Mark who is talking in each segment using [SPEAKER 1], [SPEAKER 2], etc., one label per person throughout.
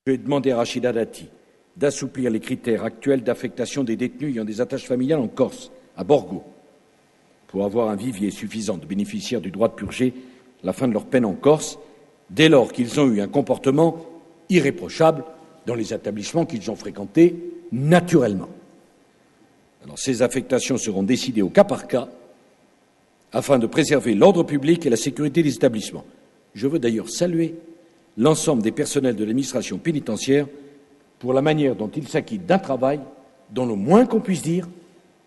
[SPEAKER 1] Je vais demander à Rachida Dati d'assouplir les critères actuels d'affectation des détenus ayant des attaches familiales en Corse, à Borgo, pour avoir un vivier suffisant de bénéficiaires du droit de purger la fin de leur peine en Corse, dès lors qu'ils ont eu un comportement irréprochable dans les établissements qu'ils ont fréquentés naturellement. Alors, ces affectations seront décidées au cas par cas afin de préserver l'ordre public et la sécurité des établissements. Je veux d'ailleurs saluer l'ensemble des personnels de l'administration pénitentiaire pour la manière dont ils s'acquittent d'un travail dont le moins qu'on puisse dire,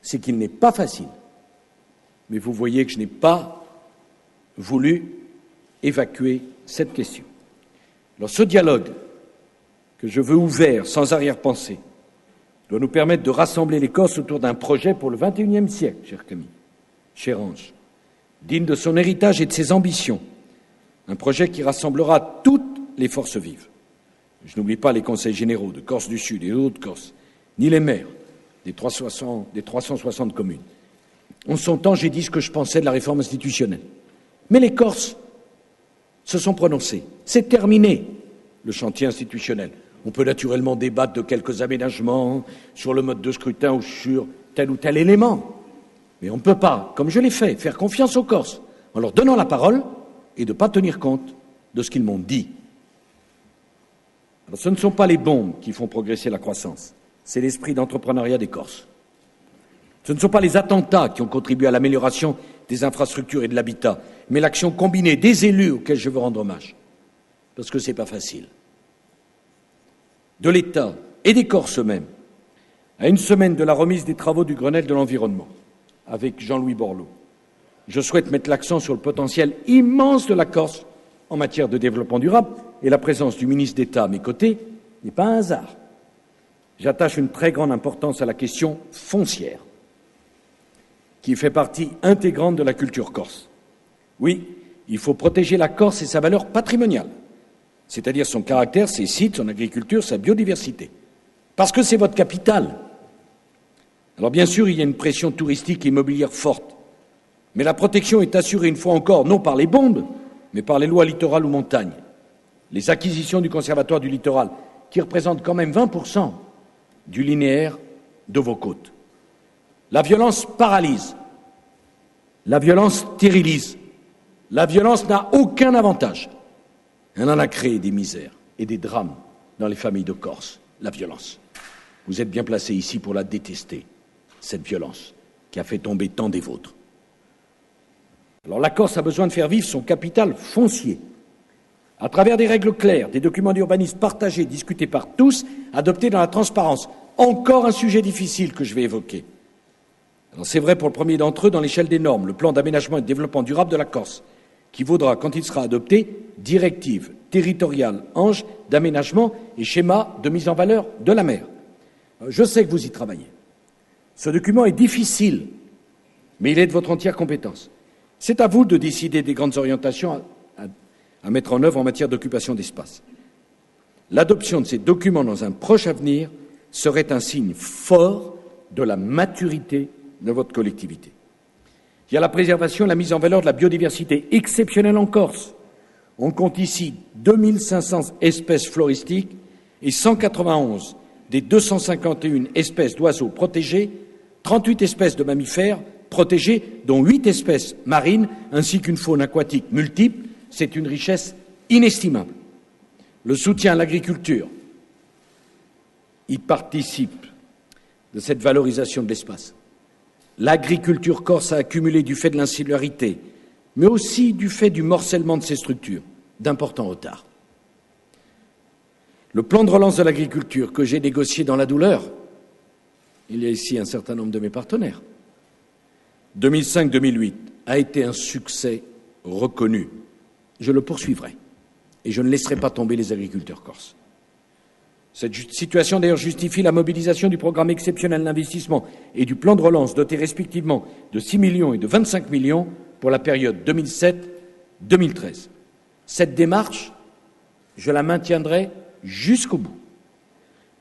[SPEAKER 1] c'est qu'il n'est pas facile. Mais vous voyez que je n'ai pas voulu évacuer cette question. Alors, ce dialogue que je veux ouvert, sans arrière-pensée, doit nous permettre de rassembler les Corses autour d'un projet pour le XXIe siècle, cher Camille, cher Ange, digne de son héritage et de ses ambitions. Un projet qui rassemblera toutes les forces vives. Je n'oublie pas les conseils généraux de Corse du Sud et d'Haute-Corse, ni les maires des 360 communes. En son temps, j'ai dit ce que je pensais de la réforme institutionnelle. Mais les Corses se sont prononcés. C'est terminé, le chantier institutionnel. On peut naturellement débattre de quelques aménagements sur le mode de scrutin ou sur tel ou tel élément. Mais on ne peut pas, comme je l'ai fait, faire confiance aux Corses en leur donnant la parole et de ne pas tenir compte de ce qu'ils m'ont dit. Alors, ce ne sont pas les bombes qui font progresser la croissance, c'est l'esprit d'entrepreneuriat des Corses. Ce ne sont pas les attentats qui ont contribué à l'amélioration des infrastructures et de l'habitat, mais l'action combinée des élus auxquels je veux rendre hommage, parce que ce n'est pas facile, de l'État et des Corses eux-mêmes, à une semaine de la remise des travaux du Grenelle de l'environnement, avec Jean-Louis Borloo. Je souhaite mettre l'accent sur le potentiel immense de la Corse en matière de développement durable, et la présence du ministre d'État à mes côtés n'est pas un hasard. J'attache une très grande importance à la question foncière, qui fait partie intégrante de la culture corse. Oui, il faut protéger la Corse et sa valeur patrimoniale, c'est-à-dire son caractère, ses sites, son agriculture, sa biodiversité, parce que c'est votre capitale. Alors bien sûr, il y a une pression touristique et immobilière forte, mais la protection est assurée une fois encore, non par les bombes, mais par les lois littorales ou montagnes. Les acquisitions du Conservatoire du littoral, qui représentent quand même 20% du linéaire de vos côtes. La violence paralyse, la violence stérilise, la violence n'a aucun avantage. Elle en a créé des misères et des drames dans les familles de Corse, la violence. Vous êtes bien placés ici pour la détester, cette violence qui a fait tomber tant des vôtres. Alors la Corse a besoin de faire vivre son capital foncier, à travers des règles claires, des documents d'urbanisme partagés, discutés par tous, adoptés dans la transparence. Encore un sujet difficile que je vais évoquer. Alors c'est vrai pour le premier d'entre eux dans l'échelle des normes, le plan d'aménagement et de développement durable de la Corse, qui vaudra, quand il sera adopté, directive territoriale Ange d'aménagement et schéma de mise en valeur de la mer. Je sais que vous y travaillez. Ce document est difficile, mais il est de votre entière compétence. C'est à vous de décider des grandes orientations à mettre en œuvre en matière d'occupation d'espace. L'adoption de ces documents dans un proche avenir serait un signe fort de la maturité de votre collectivité. Il y a la préservation et la mise en valeur de la biodiversité exceptionnelle en Corse. On compte ici 2500 espèces floristiques et 191 des 251 espèces d'oiseaux protégées, 38 espèces de mammifères protégées, dont 8 espèces marines, ainsi qu'une faune aquatique multiple. C'est une richesse inestimable. Le soutien à l'agriculture y participe de cette valorisation de l'espace. L'agriculture corse a accumulé, du fait de l'insularité, mais aussi du fait du morcellement de ses structures, d'importants retards. Le plan de relance de l'agriculture que j'ai négocié dans la douleur, il y a ici un certain nombre de mes partenaires, 2005-2008, a été un succès reconnu. Je le poursuivrai et je ne laisserai pas tomber les agriculteurs corses. Cette situation d'ailleurs justifie la mobilisation du programme exceptionnel d'investissement et du plan de relance doté respectivement de 6 millions et de 25 millions pour la période 2007-2013. Cette démarche, je la maintiendrai jusqu'au bout.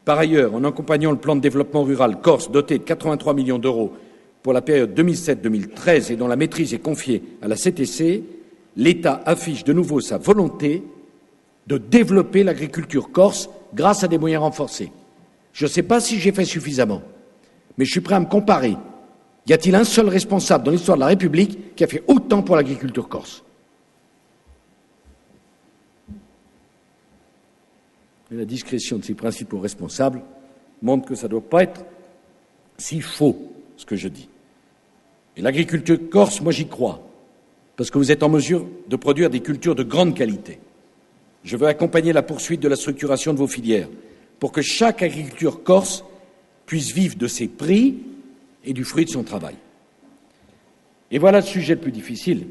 [SPEAKER 1] Par ailleurs, en accompagnant le plan de développement rural corse doté de 83 millions d'euros pour la période 2007-2013 et dont la maîtrise est confiée à la CTC, l'État affiche de nouveau sa volonté de développer l'agriculture corse grâce à des moyens renforcés. Je ne sais pas si j'ai fait suffisamment, mais je suis prêt à me comparer. Y a-t-il un seul responsable dans l'histoire de la République qui a fait autant pour l'agriculture corse? Et la discrétion de ces principaux responsables montre que ça ne doit pas être si faux, ce que je dis. Et l'agriculture corse, moi j'y crois, parce que vous êtes en mesure de produire des cultures de grande qualité. Je veux accompagner la poursuite de la structuration de vos filières pour que chaque agriculture corse puisse vivre de ses prix et du fruit de son travail. Et voilà le sujet le plus difficile.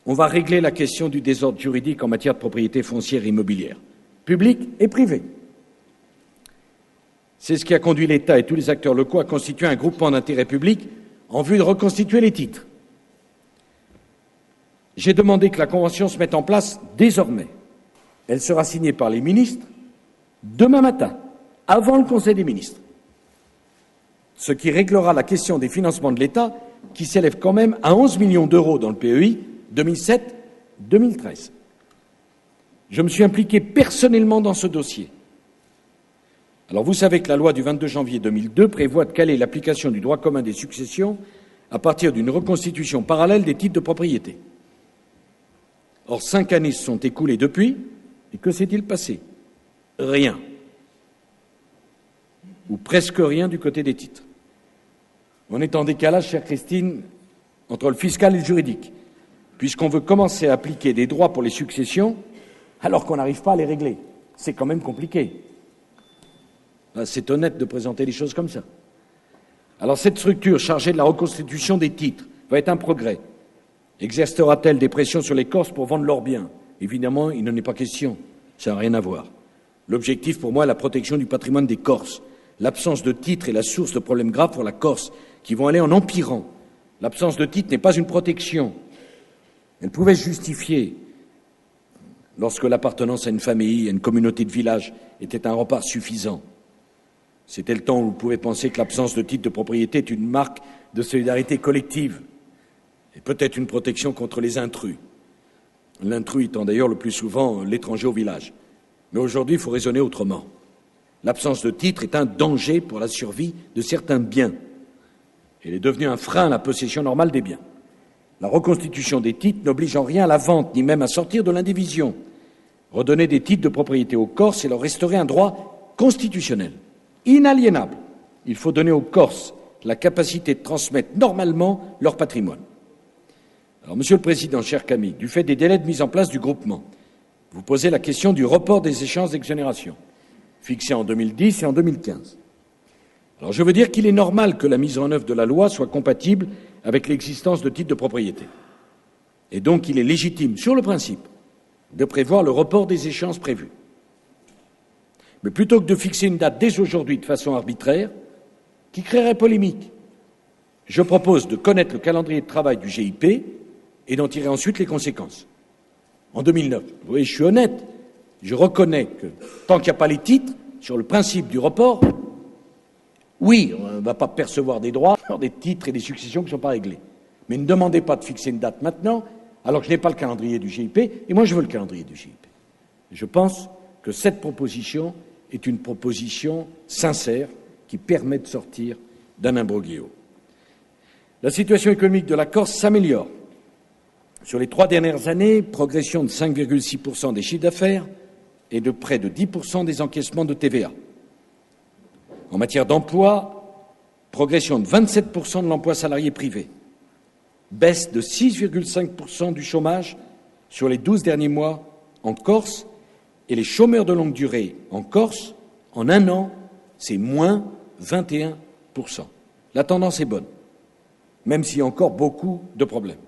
[SPEAKER 1] On va régler la question du désordre juridique en matière de propriété foncière et immobilière, publique et privée. C'est ce qui a conduit l'État et tous les acteurs locaux à constituer un groupement d'intérêt public en vue de reconstituer les titres. J'ai demandé que la Convention se mette en place désormais. Elle sera signée par les ministres demain matin, avant le Conseil des ministres, ce qui réglera la question des financements de l'État, qui s'élève quand même à 11 millions d'euros dans le PEI 2007-2013. Je me suis impliqué personnellement dans ce dossier. Alors vous savez que la loi du 22 janvier 2002 prévoit de caler l'application du droit commun des successions à partir d'une reconstitution parallèle des titres de propriété. Or, 5 années se sont écoulées depuis, et que s'est-il passé? Rien. Ou presque rien du côté des titres. On est en décalage, chère Christine, entre le fiscal et le juridique, puisqu'on veut commencer à appliquer des droits pour les successions alors qu'on n'arrive pas à les régler. C'est quand même compliqué. C'est honnête de présenter les choses comme ça. Alors cette structure chargée de la reconstitution des titres va être un progrès. Exercera-t-elle des pressions sur les Corses pour vendre leurs biens? Évidemment, il n'en est pas question. Ça n'a rien à voir. L'objectif pour moi est la protection du patrimoine des Corses. L'absence de titre est la source de problèmes graves pour la Corse, qui vont aller en empirant. L'absence de titre n'est pas une protection. Elle pouvait se justifier lorsque l'appartenance à une famille, à une communauté de village était un rempart suffisant. C'était le temps où vous pouvez penser que l'absence de titre de propriété est une marque de solidarité collective et peut-être une protection contre les intrus. L'intrus étant d'ailleurs le plus souvent l'étranger au village. Mais aujourd'hui, il faut raisonner autrement. L'absence de titre est un danger pour la survie de certains biens. Elle est devenue un frein à la possession normale des biens. La reconstitution des titres n'oblige en rien à la vente, ni même à sortir de l'indivision. Redonner des titres de propriété aux Corses et leur restaurer un droit constitutionnel, inaliénable. Il faut donner aux Corses la capacité de transmettre normalement leur patrimoine. Alors, Monsieur le Président, cher Camille, du fait des délais de mise en place du groupement, vous posez la question du report des échéances d'exonération, fixées en 2010 et en 2015. Alors, je veux dire qu'il est normal que la mise en œuvre de la loi soit compatible avec l'existence de titres de propriété. Et donc, il est légitime, sur le principe, de prévoir le report des échéances prévues. Mais plutôt que de fixer une date dès aujourd'hui de façon arbitraire, qui créerait polémique, je propose de connaître le calendrier de travail du GIP et d'en tirer ensuite les conséquences. En 2009, vous voyez, je suis honnête, je reconnais que tant qu'il n'y a pas les titres, sur le principe du report, oui, on ne va pas percevoir des droits, des titres et des successions qui ne sont pas réglés. Mais ne demandez pas de fixer une date maintenant, alors que je n'ai pas le calendrier du GIP, et moi je veux le calendrier du GIP. Je pense que cette proposition est une proposition sincère qui permet de sortir d'un imbroglio. La situation économique de la Corse s'améliore. Sur les 3 dernières années, progression de 5,6% des chiffres d'affaires et de près de 10% des encaissements de TVA. En matière d'emploi, progression de 27% de l'emploi salarié privé, baisse de 6,5% du chômage sur les 12 derniers mois en Corse, et les chômeurs de longue durée en Corse, en un an, c'est moins 21%. La tendance est bonne, même s'il y a encore beaucoup de problèmes.